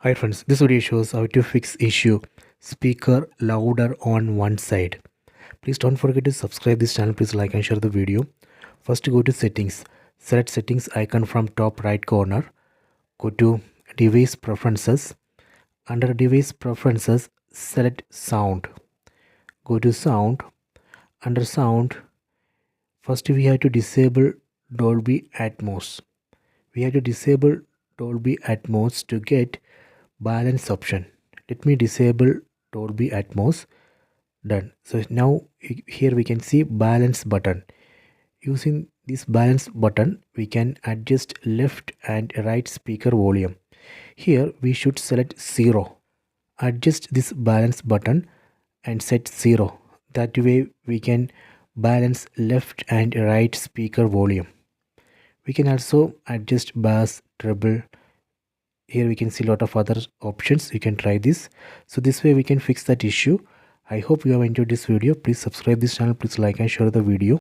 Hi friends, this video shows how to fix issue speaker louder on one side. Please don't forget to subscribe this channel. Please like and share the video. First go to settings. Select settings icon from top right corner. Go to device preferences. Under device preferences, select sound. Go to sound. Under sound, first we have to disable Dolby Atmos. We have to disable Dolby Atmos to get balance option. Let me disable Dolby Atmos. Done. So now here we can see balance button. Using this balance button we can adjust left and right speaker volume. Here we should select 0. Adjust this balance button and set 0. That way we can balance left and right speaker volume. We can also adjust bass, treble. Here we can see a lot of other options. You can try this. So this way we can fix that issue. I hope you have enjoyed this video. Please subscribe this channel. Please like and share the video.